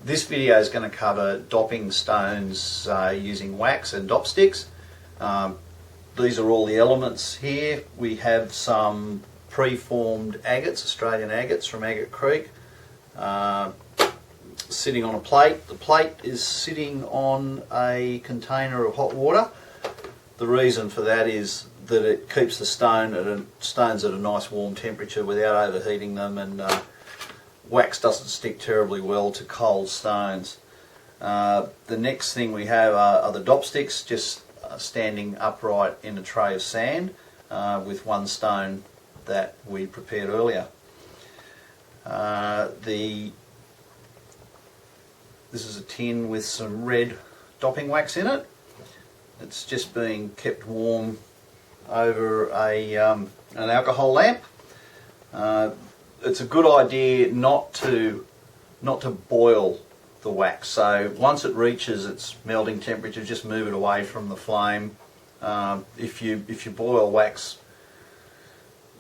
This video is going to cover dopping stones using wax and dop sticks. These are all the elements here. We have some pre-formed agates, Australian agates from Agate Creek, sitting on a plate. The plate is sitting on a container of hot water. The reason for that is that it keeps the stones at a nice warm temperature without overheating them, and wax doesn't stick terribly well to cold stones. The next thing we have are the dop sticks, just standing upright in a tray of sand with one stone that we prepared earlier. This is a tin with some red dopping wax in it. It's just being kept warm over an alcohol lamp. It's a good idea not to boil the wax. So once it reaches its melting temperature, just move it away from the flame. If you boil wax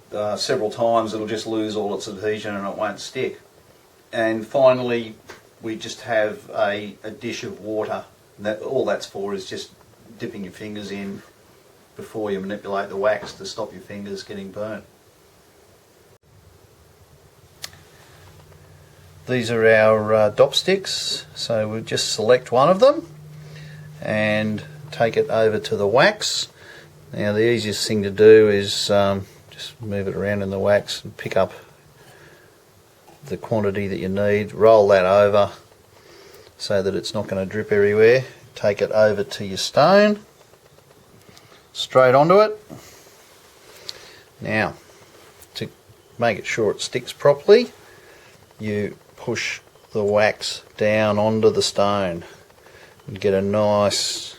several times, it'll just lose all its adhesion and it won't stick. And finally, we just have a dish of water. All that's for is just dipping your fingers in before you manipulate the wax to stop your fingers getting burnt. These are our dop sticks, so we'll just select one of them and take it over to the wax. Now the easiest thing to do is just move it around in the wax and pick up the quantity that you need, roll that over so that it's not going to drip everywhere. Take it over to your stone, straight onto it. Now, to make sure it sticks properly, you push the wax down onto the stone and get a nice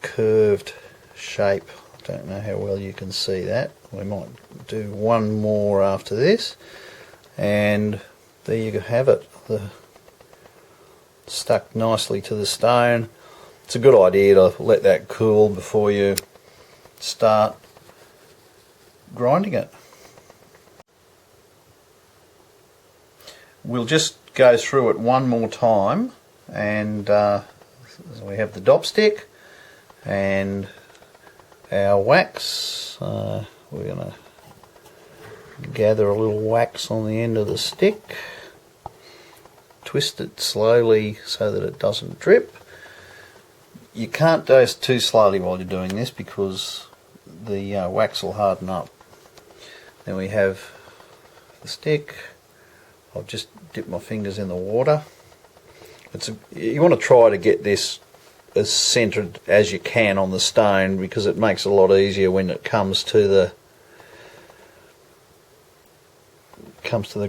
curved shape. I don't know how well you can see that. We might do one more after this, and there you have it. Stuck nicely to the stone. It's a good idea to let that cool before you start grinding it. We'll just go through it one more time, and we have the dop stick and our wax. We're going to gather a little wax on the end of the stick, twist it slowly so that it doesn't drip. You can't dose too slowly while you're doing this because the wax will harden up. Then we have the stick. I'll just dip my fingers in the water. You want to try to get this as centered as you can on the stone, because it makes it a lot easier when it comes to the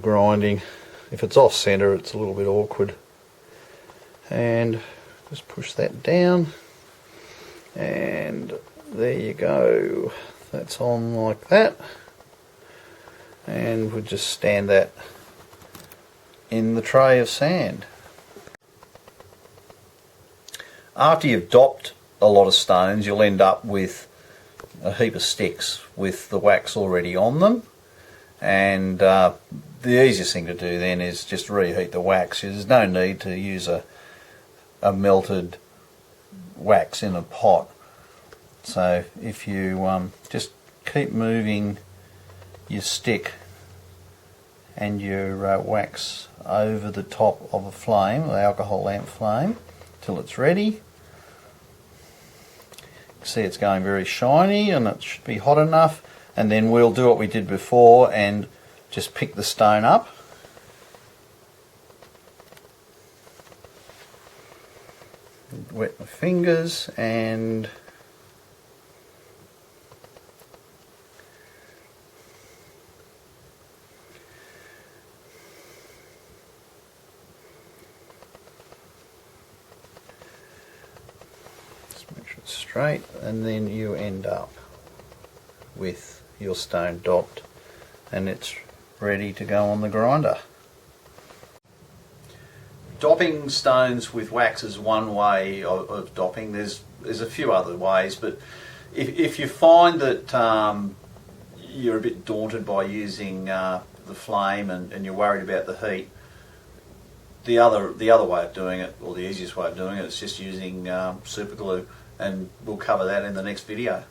grinding. If it's off center, it's a little bit awkward. And just push that down, and there you go. That's on like that, and we'll just stand that in the tray of sand. After you've dopped a lot of stones, you'll end up with a heap of sticks with the wax already on them, and the easiest thing to do then is just reheat the wax. There's no need to use a melted wax in a pot. So if you just keep moving your stick and your wax over the top of a flame, the alcohol lamp flame, till it's ready. You can see it's going very shiny, and it should be hot enough. And then we'll do what we did before and just pick the stone up. Wet my fingers and straight, and then you end up with your stone dopped, and it's ready to go on the grinder. Dopping stones with wax is one way of dopping. There's a few other ways, but if you find that you're a bit daunted by using the flame and you're worried about the heat, the other way of doing it, or the easiest way of doing it, is just using super glue, and we'll cover that in the next video.